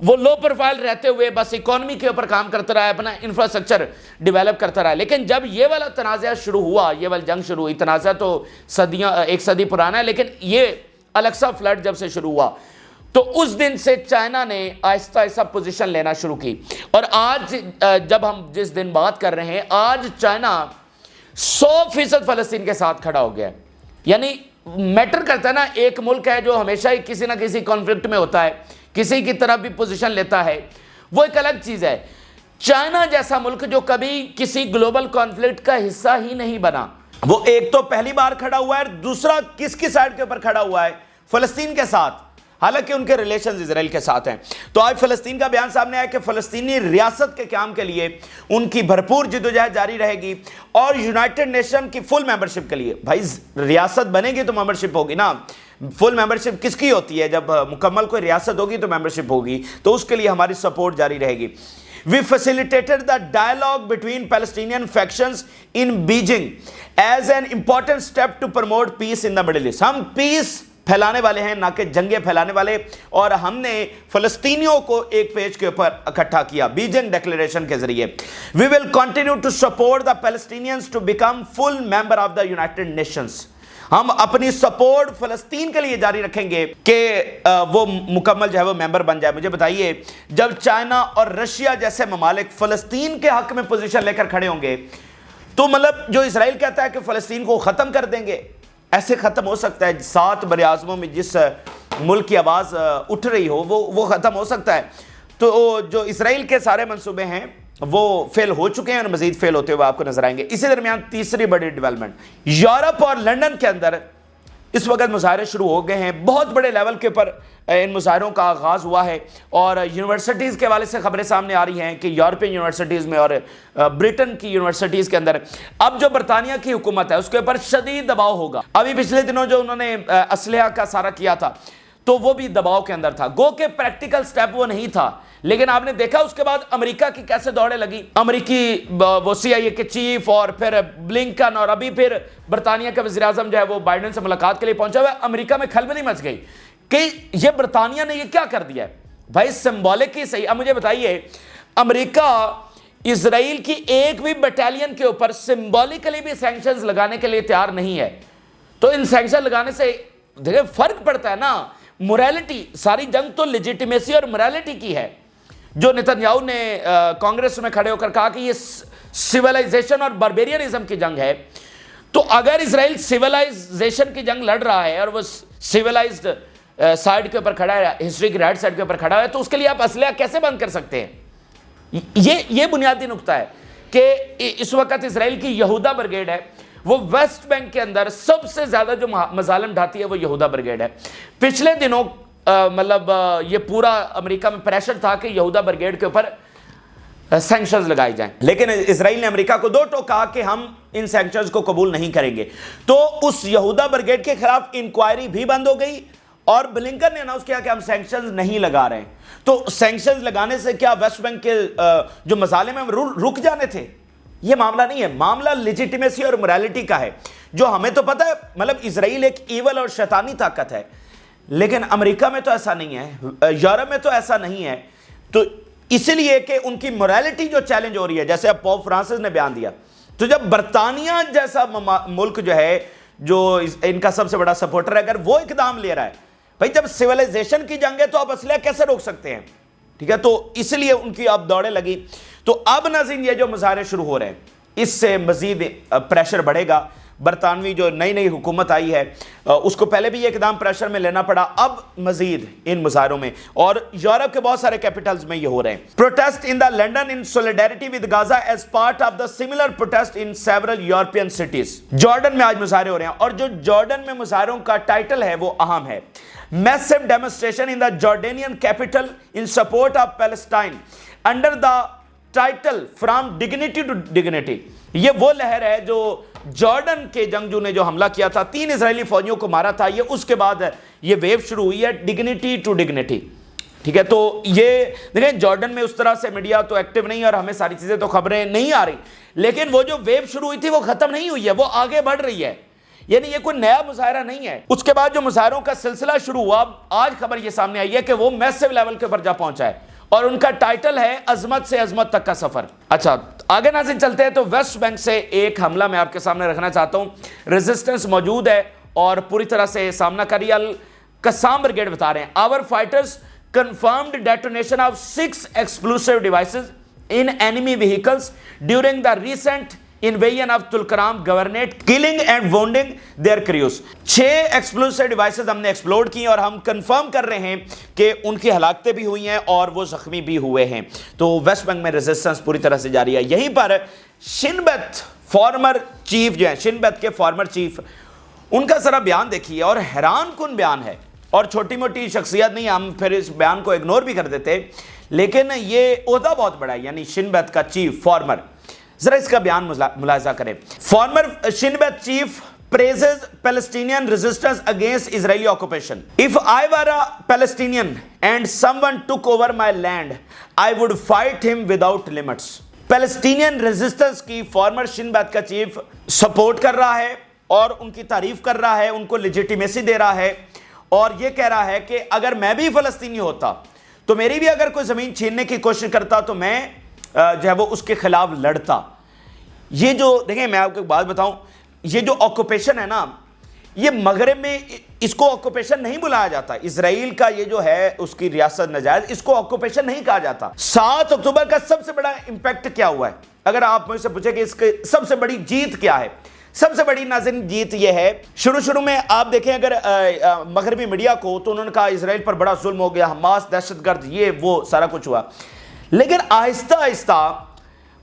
وہ low profile رہتے ہوئے بس اکانومی کے اوپر کام کرتا رہا ہے, اپنا انفراسٹرکچر ڈیولپ کرتا رہا ہے. لیکن جب یہ والا تنازع شروع ہوا, یہ والی جنگ شروع ہوئی, تنازع تو ایک صدی پرانا ہے, لیکن یہ الیکسا فلڈ جب سے شروع ہوا تو اس دن سے چائنا نے آہستہ آہستہ پوزیشن لینا شروع کی. اور آج جب ہم جس دن بات کر رہے ہیں, آج چائنا 100% فلسطین کے ساتھ کھڑا ہو گیا ہے. یعنی میٹر کرتا ہے نا, ایک ملک ہے جو ہمیشہ ہی کسی نہ کسی کانفلکٹ میں ہوتا ہے, کسی کی طرف بھی پوزیشن لیتا ہے, وہ ایک الگ چیز ہے. چائنا جیسا ملک جو کبھی کسی گلوبل کانفلکٹ کا حصہ ہی نہیں بنا, وہ ایک تو پہلی بار کھڑا ہوا ہے, دوسرا کس کی سائڈ کے اوپر کھڑا ہوا ہے, فلسطین کے ساتھ, حالانکہ ان کے ریلیشنز اسرائیل کے ساتھ ہیں. تو آج فلسطین کا بیان سامنے آیا کہ فلسطینی ریاست کے قیام کے لیے ان کی بھرپور جدوجہد جاری رہے گی, اور یونائٹڈ نیشن کی فل ممبرشپ کے لیے, بھائی ریاست بنے گی تو ممبرشپ ہوگی نا, فل ممبرشپ کس کی ہوتی ہے, جب مکمل کوئی ریاست ہوگی تو ممبرشپ ہوگی, تو اس کے لیے ہماری سپورٹ جاری رہے گی. We facilitated the dialogue between Palestinian factions in Beijing as an important step to promote peace in the Middle East. ہم پیس پھیلانے والے ہیں, نہ کہ جنگیں پھیلانے والے, اور ہم نے فلسطینیوں کو ایک پیج کے اوپر اکٹھا کیا بیجنگ ڈیکلیریشن کے ذریعے. We will continue to support the Palestinians to become full member of the United Nations. ہم اپنی سپورٹ فلسطین کے لیے جاری رکھیں گے کہ وہ مکمل جو ہے وہ ممبر بن جائے. مجھے بتائیے, جب چائنا اور رشیا جیسے ممالک فلسطین کے حق میں پوزیشن لے کر کھڑے ہوں گے, تو مطلب جو اسرائیل کہتا ہے کہ فلسطین کو ختم کر دیں گے, ایسے ختم ہو سکتا ہے؟ 7 براعظموں میں جس ملک کی آواز اٹھ رہی ہو وہ ختم ہو سکتا ہے. تو جو اسرائیل کے سارے منصوبے ہیں وہ فیل ہو چکے ہیں اور مزید فیل ہوتے ہوئے آپ کو نظر آئیں گے. اسی درمیان تیسری بڑی ڈیولپمنٹ, یورپ اور لندن کے اندر اس وقت مظاہرے شروع ہو گئے ہیں. بہت بڑے لیول کے اوپر ان مظاہروں کا آغاز ہوا ہے, اور یونیورسٹیز کے حوالے سے خبریں سامنے آ رہی ہیں کہ یورپین یونیورسٹیز میں اور برٹن کی یونیورسٹیز کے اندر اب جو برطانیہ کی حکومت ہے اس کے اوپر شدید دباؤ ہوگا. ابھی پچھلے دنوں جو انہوں نے اسلحہ کا سارا کیا تھا تو وہ بھی دباؤ کے اندر تھا, گو کہ پریکٹیکل سٹیپ وہ نہیں تھا, لیکن آپ نے دیکھا اس کے بعد امریکہ کی کیسے دوڑے لگی. امریکی وہ سی آئی اے کے چیف, اور پھر بلنکن, اور ابھی پھر برطانیہ کا وزیر اعظم جو ہے وہ بائیڈن سے ملاقات کے لیے پہنچا ہوا ہے. امریکہ میں کھلبلی مچ گئی کہ یہ برطانیہ نے یہ کیا کر دیا ہے. بھائی سمبولک ہی صحیح. اب مجھے بتائیے, امریکہ اسرائیل کی ایک بھی بٹالین کے اوپر سمبولکلی بھی سینکشنز لگانے کے لیے تیار نہیں ہے, تو ان سینکشن لگانے سے دیکھیں فرق پڑتا ہے نا. موریلٹی, ساری جنگ تو لیجیٹیمیسی اور موریلٹی کی ہے. جو نتنیاہو نے کانگریس میں کھڑے ہو کر کہا کہ یہ سیولائزیشن اور باربیرینزم کی جنگ ہے, تو اگر اسرائیل سیولائزیشن کی جنگ لڑ رہا ہے اور وہ سیولائزڈ سائیڈ کے اوپر کھڑا ہے, ہسٹری کی رائٹ سائیڈ کے اوپر کھڑا ہے, تو اس کے لیے آپ اسلحہ کیسے بند کر سکتے ہیں؟ یہ بنیادی نقطہ ہے کہ اس وقت اسرائیل کی یہودا بریگیڈ ہے, وہ ویسٹ بینک کے اندر سب سے زیادہ جو مظالم ڈھاتی ہے وہ یہودا بریگیڈ ہے. پچھلے دنوں مطلب یہ پورا امریکہ میں پریشر تھا کہ یہودا بریگیڈ کے اوپر سینکشنز لگائی جائیں, لیکن اسرائیل نے امریکہ کو دو ٹوک کہا کہ ہم ان سینکشنز کو قبول نہیں کریں گے. تو اس یہودا بریگیڈ کے خلاف انکوائری بھی بند ہو گئی, اور بلنکن نے اناؤنس کیا کہ ہم سینکشنز نہیں لگا رہے ہیں. تو سینکشنز لگانے سے کیا ویسٹ بینک کے جو مظالم ہیں رک جانے تھے؟ یہ معاملہ نہیں ہے, معاملہ لیجیٹیمیسی اور موریلٹی کا ہے. جو ہمیں تو پتہ ہے مطلب اسرائیل ایک ایول اور شیطانی طاقت ہے, لیکن امریکہ میں تو ایسا نہیں ہے, یورپ میں تو ایسا نہیں ہے. تو اسی لیے کہ ان کی موریلٹی جو چیلنج ہو رہی ہے, جیسے اب پوپ فرانسس نے بیان دیا, تو جب برطانیہ جیسا ملک جو ہے جو ان کا سب سے بڑا سپورٹر ہے, اگر وہ اقدام لے رہا ہے, بھائی جب سیولائزیشن کی جنگ ہے تو آپ اسلحہ کیسے روک سکتے ہیں؟ ٹھیک ہے, تو اس لیے ان کی اب دوڑیں لگی. تو اب ناظرین یہ جو مظاہرے شروع ہو رہے ہیں, اس سے مزید پریشر بڑھے گا. برطانوی جو نئی نئی حکومت آئی ہے اس کو پہلے بھی یہ اقدام پریشر میں لینا پڑا, اب مزید ان مظاہروں میں, اور یورپ کے بہت سارے کیپٹلز میں یہ ہو رہے ہیں. Protest in the London in solidarity with Gaza as part of the similar protest in several European cities. Jordan میں آج مظاہرے ہو رہے ہیں, اور جو جارڈن میں مظاہروں کا ٹائٹل ہے وہ اہم ہے, massive demonstration in the Jordanian capital in support of Palestine under the title from dignity to dignity. یہ وہ لہر ہے جو جارڈن کے جنگجو نے جو حملہ کیا تھا, 3 اسرائیلی فوجیوں کو مارا تھا, یہ اس کے بعد یہ ویو شروع ہوئی ہے ڈگنیٹی ٹو ڈگنیٹی. ٹھیک ہے, تو یہ دیکھیں جارڈن میں اس طرح سے میڈیا تو ایکٹیو نہیں ہے اور ہمیں ساری چیزیں تو خبریں نہیں آ رہی, لیکن وہ جو ویو شروع ہوئی تھی وہ ختم نہیں ہوئی ہے, وہ آگے بڑھ رہی ہے. یعنی یہ کوئی نیا مظاہرہ نہیں ہے. اس کے بعد جو مظاہروں کا سلسلہ شروع ہوا, آج خبر یہ سامنے آئی ہے کہ وہ میسو لیول کے اوپر جا پہنچا ہے, اور ان کا ٹائٹل ہے عظمت سے عظمت تک کا سفر. اچھا آگے ناظرین چلتے ہیں تو ویسٹ بینک سے ایک حملہ میں آپ کے سامنے رکھنا چاہتا ہوں. ریزسٹنس موجود ہے اور پوری طرح سے سامنا کری. القسام بریگیڈ بتا رہے ہیں our fighters confirmed detonation of 6 explosive devices in enemy vehicles during the recent invasion of Tulkarm Governorate, killing and wounding their crews. 6 ایکسپلوسیو devices ہم نے ایکسپلوڈ کی اور ہم کنفرم کر رہے ہیں کہ ان کی ہلاکتیں بھی ہوئی ہیں اور وہ زخمی بھی ہوئے ہیں. تو ویسٹ بینک میں ریزسٹنس پوری طرح سے جاری ہے. یہیں پر شن بیت فارمر چیف جو ہیں, شن بیت کے فارمر چیف, ان کا ذرا بیان دیکھیے اور حیران کن بیان ہے. اور چھوٹی موٹی شخصیت نہیں, ہم پھر اس بیان کو اگنور بھی کر دیتے, لیکن یہ عہدہ بہت بڑا ہے, یعنی شن بیت کا چیف فارمر. ذرا اس کا بیان ملاحظہ کریں. فارمر شن بیت chief praises Palestinian resistance against Israeli occupation. If I were a Palestinian and someone took over my land, I would fight him without limits. Palestinian resistance کی فارمر شن بیت کا چیف سپورٹ کر رہا ہے اور ان کی تعریف کر رہا ہے, ان کو لیجیٹیمیسی دے رہا ہے, اور یہ کہہ رہا ہے کہ اگر میں بھی فلسطینی ہوتا تو میری بھی اگر کوئی زمین چھیننے کی کوشش کرتا تو میں جو ہے وہ اس کے خلاف لڑتا. یہ جو دیکھیں میں آپ کو ایک بات بتاؤں, یہ جو آکوپیشن ہے نا, یہ مغرب میں اس کو آکوپیشن نہیں بلایا جاتا. اسرائیل کا یہ جو ہے اس کی ریاست ناجائز, اس کو آکوپیشن نہیں کہا جاتا. 7 اکتوبر کا سب سے بڑا امپیکٹ کیا ہوا ہے, اگر آپ مجھ سے پوچھیں کہ اس کی سب سے بڑی جیت کیا ہے, سب سے بڑی ناظرین جیت یہ ہے, شروع میں آپ دیکھیں اگر مغربی میڈیا کو, تو انہوں نے کہا اسرائیل پر بڑا ظلم ہو گیا, حماس دہشت گرد, یہ وہ سارا کچھ ہوا. لیکن آہستہ آہستہ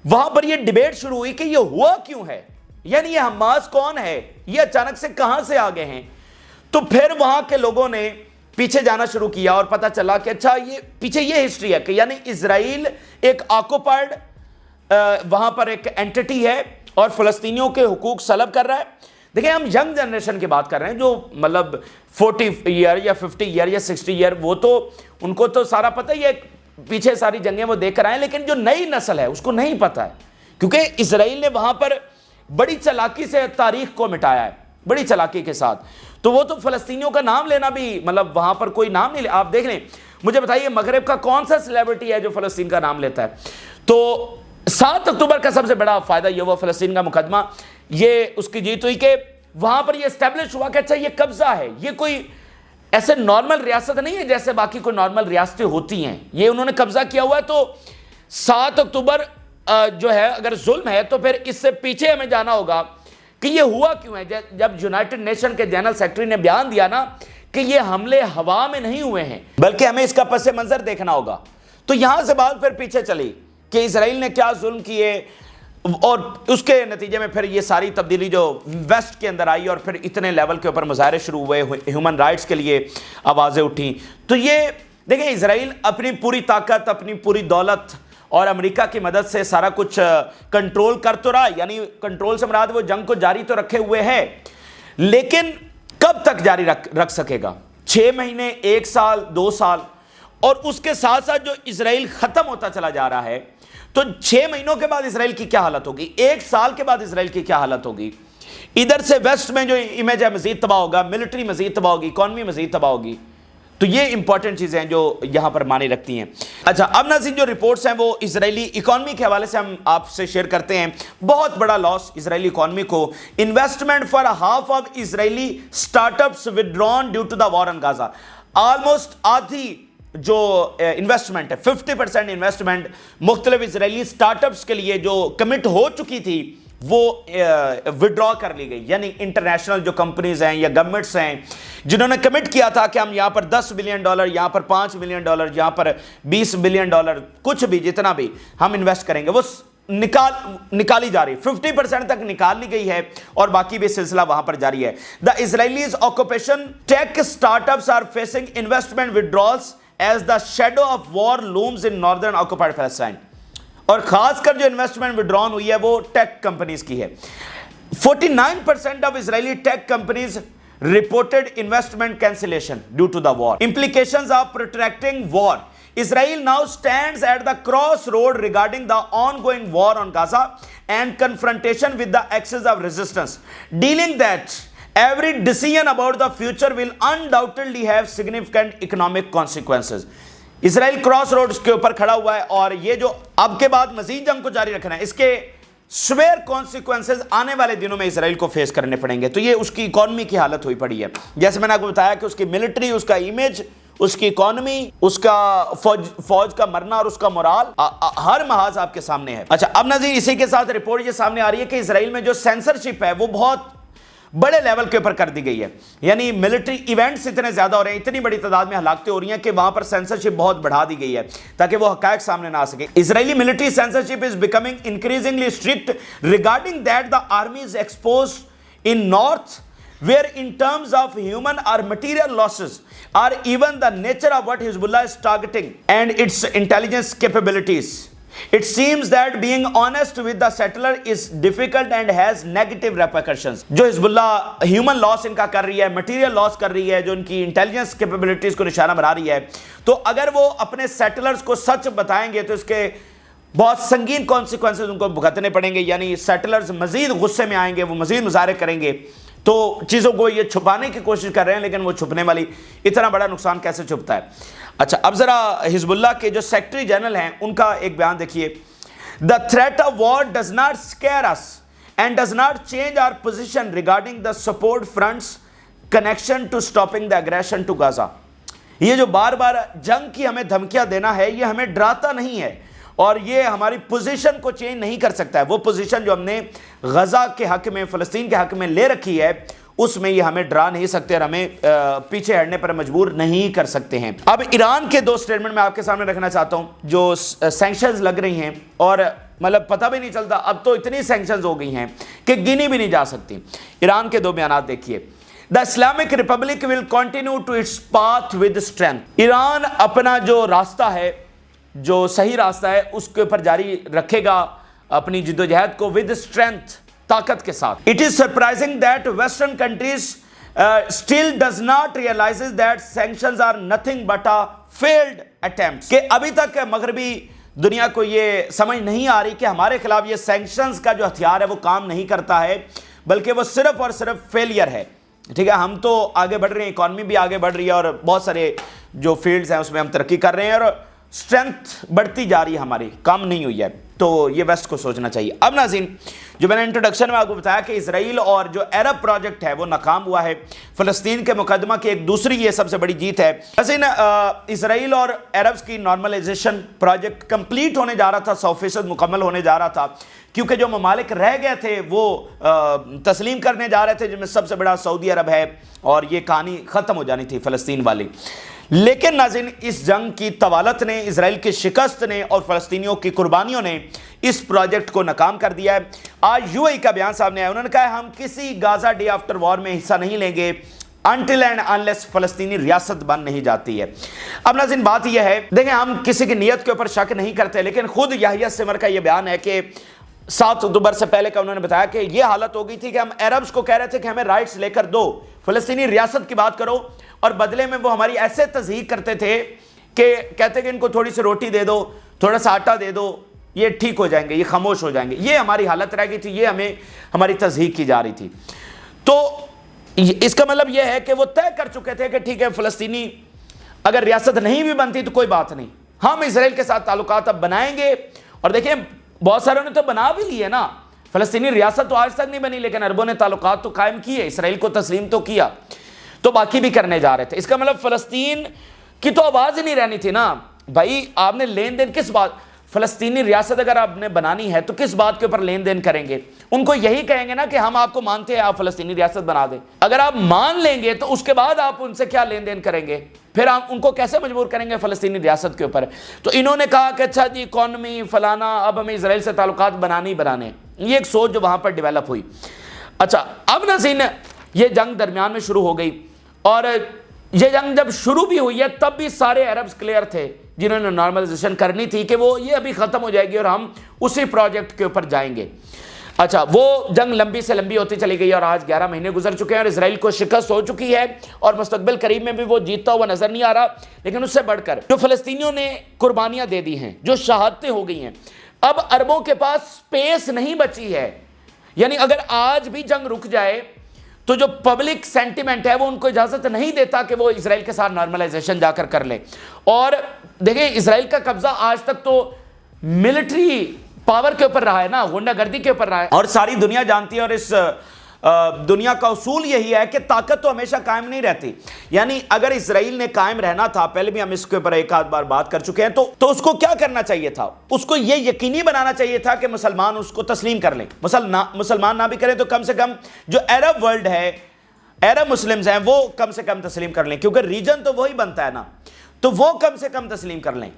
وہاں پر یہ ڈیبیٹ شروع ہوئی کہ یہ ہوا کیوں ہے, یعنی یہ حماس کون ہے, یہ اچانک سے کہاں سے آگے ہیں. تو پھر وہاں کے لوگوں نے پیچھے جانا شروع کیا اور پتہ چلا کہ اچھا یہ پیچھے یہ ہسٹری ہے کہ یعنی اسرائیل ایک آکوپائڈ وہاں پر ایک اینٹیٹی ہے اور فلسطینیوں کے حقوق سلب کر رہا ہے. دیکھیں ہم ینگ جنریشن کی بات کر رہے ہیں, جو مطلب 40 ایئر یا 50 ایئر یا 60 ایئر, وہ تو ان کو تو سارا پتہ ہی ہے, پیچھے ساری جنگیں وہ دیکھ کر آئے, لیکن جو نئی نسل ہے اس کو نہیں پتہ ہے, کیونکہ اسرائیل نے وہاں پر بڑی چالاکی سے تاریخ کو مٹایا ہے, بڑی چالاکی کے ساتھ. تو وہ تو فلسطینیوں کا نام لینا بھی مطلب وہاں پر کوئی نام نہیں, آپ دیکھ لیں. مجھے بتائیے مغرب کا کون سا سیلیبریٹی ہے جو فلسطین کا نام لیتا ہے. تو 7 اکتوبر کا سب سے بڑا فائدہ یہ ہوا, فلسطین کا مقدمہ, یہ اس کی جیت ہوئی کہ وہاں پر یہ اسٹیبلش ہوا کہ اچھا یہ قبضہ ہے, یہ کوئی ایسے نارمل ریاست نہیں ہے جیسے باقی کوئی نارمل ریاستیں ہوتی ہیں, یہ انہوں نے قبضہ کیا ہوا ہے. تو 7 اکتوبر جو ہے اگر ظلم ہے تو پھر اس سے پیچھے ہمیں جانا ہوگا کہ یہ ہوا کیوں ہے. جب یونائٹڈ نیشن کے جنرل سیکرٹری نے بیان دیا نا کہ یہ حملے ہوا میں نہیں ہوئے ہیں بلکہ ہمیں اس کا پس منظر دیکھنا ہوگا, تو یہاں سے بات پھر پیچھے چلی کہ اسرائیل نے کیا ظلم کیے, اور اس کے نتیجے میں پھر یہ ساری تبدیلی جو ویسٹ کے اندر آئی, اور پھر اتنے لیول کے اوپر مظاہرے شروع ہوئے, ہیومن رائٹس کے لیے آوازیں اٹھیں. تو یہ دیکھیں اسرائیل اپنی پوری طاقت, اپنی پوری دولت اور امریکہ کی مدد سے سارا کچھ کنٹرول کر تو رہا, یعنی کنٹرول سے مراد وہ جنگ کو جاری تو رکھے ہوئے ہے, لیکن کب تک جاری رکھ سکے گا؟ 6 مہینے, 1 سال, 2 سال, اور اس کے ساتھ ساتھ جو اسرائیل ختم ہوتا چلا جا رہا ہے, تو 6 مہینوں کے بعد اسرائیل کی کیا حالت ہوگی, 1 سال کے بعد اسرائیل کی کیا حالت ہوگی. ادھر سے ویسٹ میں جو امیج ہے مزید تباہ ہوگا, ملٹری مزید تباہ ہوگی, اکانومی مزید تباہ ہوگی. تو یہ امپورٹنٹ چیزیں ہیں جو یہاں پر معنی رکھتی ہیں. اچھا اب ناظرین جو رپورٹس ہیں وہ اسرائیلی اکانومی کے حوالے سے ہم آپ سے شیئر کرتے ہیں. بہت بڑا لاس اسرائیلی اکانومی کو. Investment for half of Israeli startups withdrawn due to the war on Gaza. Almost آدھی جو انویسٹمنٹ ہے, 50% انویسٹمنٹ مختلف اسرائیلی اسٹارٹ اپس کے لیے جو کمٹ ہو چکی تھی وہ وڈرا کر لی گئی. یعنی انٹرنیشنل جو کمپنیز ہیں یا گورنمنٹس ہیں جنہوں نے کمٹ کیا تھا کہ ہم یہاں پر $10 بلین, یہاں پر $5 بلین, یہاں پر $20 بلین, کچھ بھی جتنا بھی ہم انویسٹ کریں گے, وہ نکالی جا رہی, 50% تک نکال لی گئی ہے, اور باقی بھی سلسلہ وہاں پر جاری ہے. The Israelis occupation tech startups are facing investment withdrawals as the shadow of war looms in northern occupied Palestine. اور خاص کر جو انویسٹمنٹ withdrawn ہوئی ہے وہ ٹیک کمپنیز کی ہے. 49% of Israeli tech companies reported investment cancellation due to the war. Implications of protracting war. Israel now stands at the crossroad regarding the ongoing war on Gaza and confrontation with the axis of resistance. Dealing that Every decision about the future will undoubtedly have significant economic consequences. Israel cross roads کے اوپر کھڑا ہوا ہے اور یہ جو اب کے بعد مزید جنگ کو جاری رکھنا ہے، اس کے سویر کانسیکوینسز آنے والے دنوں میں اسرائیل کو فیس کرنے پڑیں گے. تو یہ اس کی اکانومی کی حالت ہوئی پڑی ہے. جیسے میں نے آپ کو بتایا کہ اس کی ملٹری، اس کا امیج، اس کی اکانومی، اس کا فوج کا مرنا اور اس کا مورال، ہر محاذ آپ کے سامنے ہے. اچھا، اب ناظرین اسی کے ساتھ رپورٹ یہ سامنے آ رہی ہے کہ اسرائیل میں جو سینسرشپ ہے وہ بہت بڑے لیول کے اوپر کر دی گئی ہے. یعنی ملٹری ایونٹس اتنے زیادہ ہو رہے ہیں، اتنی بڑی تعداد میں ہلاکتیں ہو رہی ہیں کہ وہاں پر سینسرشپ بہت بڑھا دی گئی ہے تاکہ وہ حقائق سامنے نہ آ سکے. Israeli military censorship is becoming increasingly strict regarding that the army is exposed in north where in terms of human or material losses or even the nature of what Hezbollah is targeting and its intelligence capabilities, it seems that being honest with the settler is difficult and has negative repercussions. جو Hezbollah human loss ان کا کر رہی ہے، material loss کر رہی ہے، جو ان کی intelligence capabilities کو نشانہ بنا رہی ہے، تو اگر وہ اپنے settlers کو سچ بتائیں گے تو اس کے بہت سنگین کانسیکوینسز ان کو بھگتنے پڑیں گے. یعنی سیٹلرز مزید غصے میں آئیں گے، وہ مزید مظاہرے کریں گے. تو چیزوں کو یہ چھپانے کی کوشش کر رہے ہیں، لیکن وہ چھپنے والی اتنا بڑا نقصان کیسے چھپتا ہے. اچھا، اب ذرا حزب اللہ کے جو سیکٹری جنرل ہیں ان کا ایک بیان دیکھیے. The threat of war does not scare us and does not change our position regarding the support front's connection to stopping the aggression to Gaza. یہ جو بار بار جنگ کی ہمیں دھمکیاں دینا ہے، یہ ہمیں ڈراتا نہیں ہے اور یہ ہماری پوزیشن کو چینج نہیں کر سکتا ہے. وہ پوزیشن جو ہم نے غزہ کے حق میں، فلسطین کے حق میں لے رکھی ہے، اس میں یہ ہمیں ڈرا نہیں سکتے اور ہمیں پیچھے ہٹنے پر مجبور نہیں کر سکتے ہیں. اب ایران کے دو سٹیٹمنٹ میں آپ کے سامنے رکھنا چاہتا ہوں جو سینکشنز لگ رہی ہیں اور مطلب پتہ بھی نہیں چلتا، اب تو اتنی سینکشنز ہو گئی ہیں کہ گنی بھی نہیں جا سکتی. ایران کے دو بیانات دیکھیے. The Islamic Republic will continue to its path with strength. Iran اپنا جو راستہ ہے، جو صحیح راستہ ہے، اس کے اوپر جاری رکھے گا اپنی جدوجہد کو with strength، طاقت کے ساتھ. It is surprising that Western countries still does not realizes that sanctions are nothing but a failed attempts. کہ ابھی تک مغربی دنیا کو یہ سمجھ نہیں آ رہی کہ ہمارے خلاف یہ سینکشنز کا جو ہتھیار ہے وہ کام نہیں کرتا ہے، بلکہ وہ صرف اور صرف فیلئر ہے. ٹھیک ہے، ہم تو آگے بڑھ رہے ہیں، اکانومی بھی آگے بڑھ رہی ہے اور بہت سارے جو فیلڈز ہیں اس میں ہم ترقی کر رہے ہیں اور اسٹرینتھ بڑھتی جا رہی ہے، ہماری کام نہیں ہوئی ہے. تو یہ ویسٹ کو سوچنا چاہیے. اب ناظرین، جو میں نے انٹروڈکشن میں آپ کو بتایا کہ اسرائیل اور جو عرب پروجیکٹ ہے وہ ناکام ہوا ہے. فلسطین کے مقدمہ کی ایک دوسری یہ سب سے بڑی جیت ہے. ناظرین، اسرائیل اور عربز کی نارملائزیشن پروجیکٹ کمپلیٹ ہونے جا رہا تھا، 100% مکمل ہونے جا رہا تھا، کیونکہ جو ممالک رہ گئے تھے وہ تسلیم کرنے جا رہے تھے، جن میں سب سے بڑا سعودی عرب ہے اور یہ کہانی ختم ہو جانی تھی فلسطین والی. لیکن ناظرین، اس جنگ کی طوالت نے، اسرائیل کی شکست نے اور فلسطینیوں کی قربانیوں نے اس پروجیکٹ کو ناکام کر دیا ہے. آج یو اے کا بیان سامنے آیا، انہوں نے کہا ہم کسی غازہ ڈے آفٹر وار میں حصہ نہیں لیں گے until and unless فلسطینی ریاست بن نہیں جاتی ہے. اب ناظرین بات یہ ہے، دیکھیں ہم کسی کی نیت کے اوپر شک نہیں کرتے، لیکن خود یحییٰ سمر کا یہ بیان ہے کہ 7 اکتوبر سے پہلے کا انہوں نے بتایا کہ یہ حالت ہو گئی تھی کہ ہم عربز کو کہہ رہے تھے کہ ہمیں رائٹس لے کر دو، فلسطینی ریاست کی بات کرو، اور بدلے میں وہ ہماری ایسے تضحیق کرتے تھے کہ کہتے کہ ان کو تھوڑی سی روٹی دے دو، تھوڑا سا آٹا دے دو، یہ ٹھیک ہو جائیں گے، یہ خاموش ہو جائیں گے. یہ ہماری حالت رہ گئی تھی، یہ ہمیں ہماری تضحیق کی جا رہی تھی. تو اس کا مطلب یہ ہے کہ وہ طے کر چکے تھے کہ ٹھیک ہے، فلسطینی اگر ریاست نہیں بھی بنتی تو کوئی بات نہیں، ہم اسرائیل کے ساتھ تعلقات اب بنائیں گے. اور دیکھیں بہت ساروں نے تو بنا بھی لی ہے نا، فلسطینی ریاست تو آج تک نہیں بنی، لیکن عربوں نے تعلقات تو قائم کیے، اسرائیل کو تسلیم تو کیا، تو باقی بھی کرنے جا رہے تھے. اس کا مطلب فلسطین کی تو آواز ہی نہیں رہنی تھی نا بھائی. آپ نے لین دین کس بات، فلسطینی ریاست اگر آپ نے بنانی ہے تو کس بات کے اوپر لین دین کریں گے؟ ان کو یہی کہیں گے نا کہ ہم آپ کو مانتے ہیں، آپ فلسطینی ریاست بنا دیں. اگر آپ مان لیں گے تو اس کے بعد آپ ان سے کیا لین دین کریں گے؟ پھر آپ ان کو کیسے مجبور کریں گے فلسطینی ریاست کے اوپر؟ تو انہوں نے کہا کہ اچھا جی اکانومی فلانا، اب ہمیں اسرائیل سے تعلقات بنانے ہی بنانے. یہ ایک سوچ جو وہاں پر ڈیولپ ہوئی. اچھا، اب ناظرین یہ جنگ درمیان میں شروع ہو گئی، اور یہ جنگ جب شروع بھی ہوئی ہے تب بھی سارے عربز کلیئر تھے جنہوں نے نارملائزیشن کرنی تھی کہ وہ یہ ابھی ختم ہو جائے گی اور ہم اسی پروجیکٹ کے اوپر جائیں گے. اچھا، وہ جنگ لمبی سے لمبی ہوتی چلی گئی اور آج 11 مہینے گزر چکے ہیں اور اسرائیل کو شکست ہو چکی ہے اور مستقبل قریب میں بھی وہ جیتتا ہوا نظر نہیں آ رہا. لیکن اس سے بڑھ کر جو فلسطینیوں نے قربانیاں دے دی ہیں، جو شہادتیں ہو گئی ہیں، اب عربوں کے پاس سپیس نہیں بچی ہے. یعنی اگر آج بھی جنگ رک جائے تو جو پبلک سینٹیمنٹ ہے وہ ان کو اجازت نہیں دیتا کہ وہ اسرائیل کے ساتھ نارملائزیشن جا کر لیں. اور دیکھیں اسرائیل کا قبضہ آج تک تو ملٹری پاور کے اوپر رہا ہے نا, غنڈہ گردی کے اوپر رہا ہے, اور ساری دنیا جانتی ہے. اور اس دنیا کا اصول یہی ہے کہ طاقت تو ہمیشہ قائم نہیں رہتی. یعنی اگر اسرائیل نے قائم رہنا تھا, پہلے بھی ہم اس کے اوپر ایک آدھ بار بات کر چکے ہیں, تو اس کو کیا کرنا چاہیے تھا؟ اس کو یہ یقینی بنانا چاہیے تھا کہ مسلمان اس کو تسلیم کر لیں. مسلمان نہ بھی کریں تو کم سے کم جو عرب ورلڈ ہے, عرب مسلمز ہیں, وہ کم سے کم تسلیم کر لیں, کیونکہ ریجن تو وہی بنتا ہے نا, تو وہ کم سے کم تسلیم کر لیں.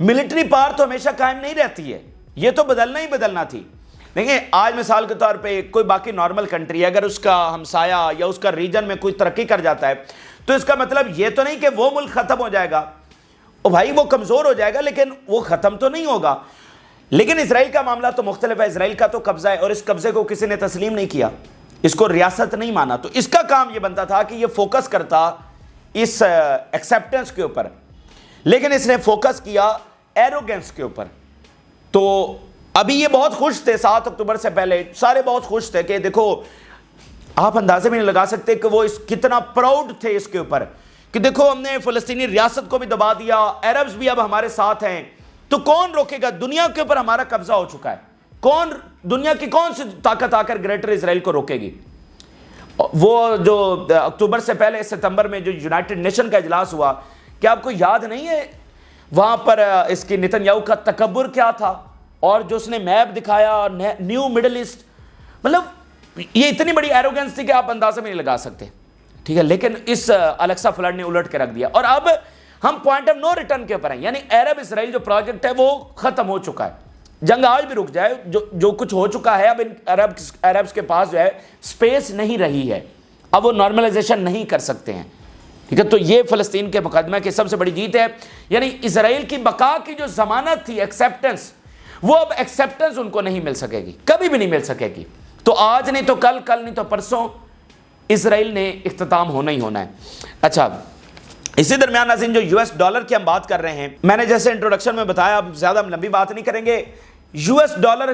ملٹری پاور تو ہمیشہ قائم نہیں رہتی ہے, یہ تو بدلنا ہی بدلنا تھی. دیکھیں آج مثال کے طور پہ کوئی باقی نارمل کنٹری ہے, اگر اس کا ہمسایہ یا اس کا ریجن میں کوئی ترقی کر جاتا ہے تو اس کا مطلب یہ تو نہیں کہ وہ ملک ختم ہو جائے گا, او بھائی وہ کمزور ہو جائے گا لیکن وہ ختم تو نہیں ہوگا. لیکن اسرائیل کا معاملہ تو مختلف ہے. اسرائیل کا تو قبضہ ہے اور اس قبضے کو کسی نے تسلیم نہیں کیا, اس کو ریاست نہیں مانا. تو اس کا کام یہ بنتا تھا کہ یہ فوکس کرتا اس ایکسیپٹنس کے اوپر, لیکن اس نے فوکس کیا ایروگنس کے اوپر. تو ابھی یہ بہت خوش تھے 7 اکتوبر سے پہلے, سارے بہت خوش تھے کہ دیکھو, آپ اندازے میں نہیں لگا سکتے کہ وہ کتنا پراؤڈ تھے اس کے اوپر کہ دیکھو ہم نے فلسطینی ریاست کو بھی دبا دیا, عربز بھی اب ہمارے ساتھ ہیں, تو کون روکے گا؟ دنیا کے اوپر ہمارا قبضہ ہو چکا ہے, دنیا کی کون سی طاقت آ کر گریٹر اسرائیل کو روکے گی؟ وہ جو اکتوبر سے پہلے ستمبر میں جو یونائٹڈ نیشن کا اجلاس ہوا, کیا آپ کو یاد نہیں ہے وہاں پر اس کی نتن یاہو کا تکبر کیا تھا, اور جو اس نے میپ دکھایا نیو مڈل ایسٹ, مطلب یہ اتنی بڑی ایروگنس تھی کہ آپ اندازہ میں نہیں لگا سکتے. ٹھیک ہے, لیکن اس الیکسا فلڈ نے الٹ کے رکھ دیا. اور اب ہم پوائنٹ آف نو ریٹرن کے اوپر ہیں, یعنی عرب اسرائیل جو پروجیکٹ ہے وہ ختم ہو چکا ہے. جنگ آج بھی رک جائے, جو کچھ ہو چکا ہے, اب ان عربز کے پاس جو ہے سپیس نہیں رہی ہے, اب وہ نارملائزیشن نہیں کر سکتے ہیں. ٹھیک ہے, تو یہ فلسطین کے مقدمہ کی سب سے بڑی جیت ہے. یعنی اسرائیل کی بقا کی جو ضمانت تھی, ایکسیپٹنس, وہ اب ایکسیپٹنس ان کو نہیں مل سکے گی, کبھی بھی نہیں مل سکے گی. تو آج نہیں تو کل, کل نہیں تو پرسوں اسرائیل نے اختتام ہونا ہی ہونا ہے. اچھا, اسی درمیان ناظرین جو US ڈالر کی ہم بات کر رہے ہیں, میں نے جیسے انٹروڈکشن میں بتایا, اب زیادہ ہم لمبی بات نہیں کریں گے. US ڈالر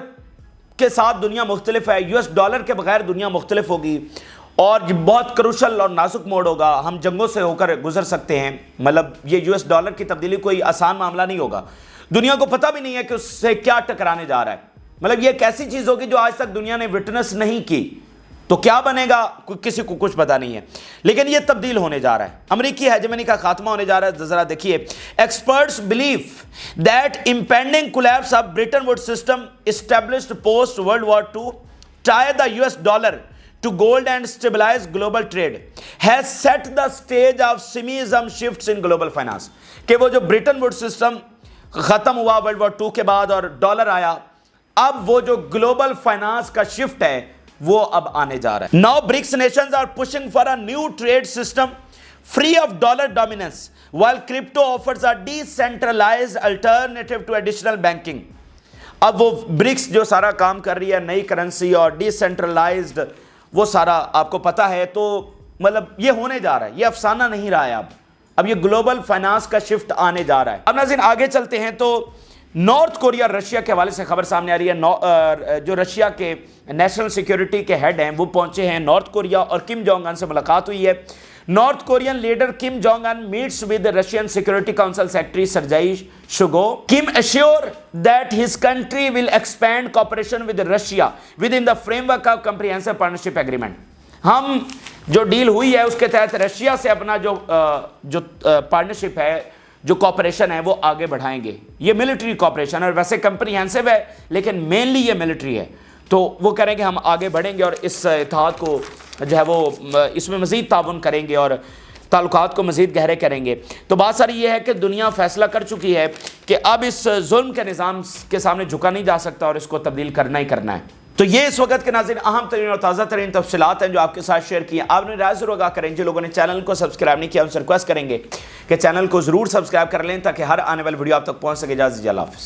کے ساتھ دنیا مختلف ہے, US ڈالر کے بغیر دنیا مختلف ہوگی, اور بہت کروشل اور نازک موڑ ہوگا. ہم جنگوں سے ہو کر گزر سکتے ہیں, مطلب یہ US ڈالر کی تبدیلی کوئی آسان معاملہ نہیں ہوگا. دنیا کو پتہ بھی نہیں ہے کہ اس سے کیا ٹکرانے جا رہا ہے, مطلب یہ ایک ایسی چیز ہوگی جو آج تک دنیا نے وٹنس نہیں کی, تو کیا بنے گا کسی کو کچھ پتہ نہیں ہے. لیکن یہ تبدیل ہونے جا رہا ہے, امریکی ہیجمنی کا خاتمہ ہونے جا رہا ہے. ذرا دیکھیے, experts believe that impending collapse of Bretton Woods system established post World War II tie the US dollar to gold and stabilize global trade has set the stage of simiism shifts in global finance. کہ وہ جو برٹن Woods system ختم ہوا world War II کے بعد اور dollar آیا, اب وہ جو گلوبل فائنانس کا شفٹ ہے وہ اب آنے جا رہا ہے. Now BRICS nations are pushing for a new trade system free of dollar dominance while crypto offers a decentralized alternative to additional banking. اب وہ برکس جو سارا کام کر رہی ہے, نئی کرنسی اور ڈی سینٹرلائزڈ, وہ سارا آپ کو پتا ہے. تو مطلب یہ ہونے جا رہا ہے, یہ افسانہ نہیں رہا ہے, اب یہ گلوبل فائنانس کا شفٹ آنے جا رہا ہے. اب ناظرین آگے چلتے ہیں تو نارتھ کوریا رشیا کے حوالے سے خبر سامنے آ رہی ہے. جو رشیا کے نیشنل سیکیورٹی کے ہیڈ ہیں وہ پہنچے ہیں نارتھ کوریا, اور کم جونگ ان سے ملاقات ہوئی ہے. North Korean leader Kim Jong Un meets with Russian Security Council secretary Sergei Shoigu. Kim assured that his country will expand cooperation with Russia within the framework of comprehensive partnership agreement. ہم جو deal ہوئی ہے اس کے تحت Russia سے اپنا جو partnership ہے, جو کوپریشن ہے وہ آگے بڑھائیں گے. یہ ملٹری کوپریشن, اور ویسے کمپریہنسو ہے لیکن مینلی یہ ملٹری ہے. تو وہ کریں گے ہم آگے بڑھیں گے اور اس اتحاد کو جو ہے وہ اس میں مزید تعاون کریں گے اور تعلقات کو مزید گہرے کریں گے. تو بات ساری یہ ہے کہ دنیا فیصلہ کر چکی ہے کہ اب اس ظلم کے نظام کے سامنے جھکا نہیں جا سکتا اور اس کو تبدیل کرنا ہی کرنا ہے. تو یہ اس وقت کے ناظرین اہم ترین اور تازہ ترین تفصیلات ہیں جو آپ کے ساتھ شیئر کی ہیں. آپ نے رائے ضرور آگاہ کریں. جن لوگوں نے چینل کو سبسکرائب نہیں کیا ان سے ریکویسٹ کریں گے کہ چینل کو ضرور سبسکرائب کر لیں تاکہ ہر آنے والی ویڈیو آپ تک پہنچ سکے. اجازت دیجیے, اللہ حافظ.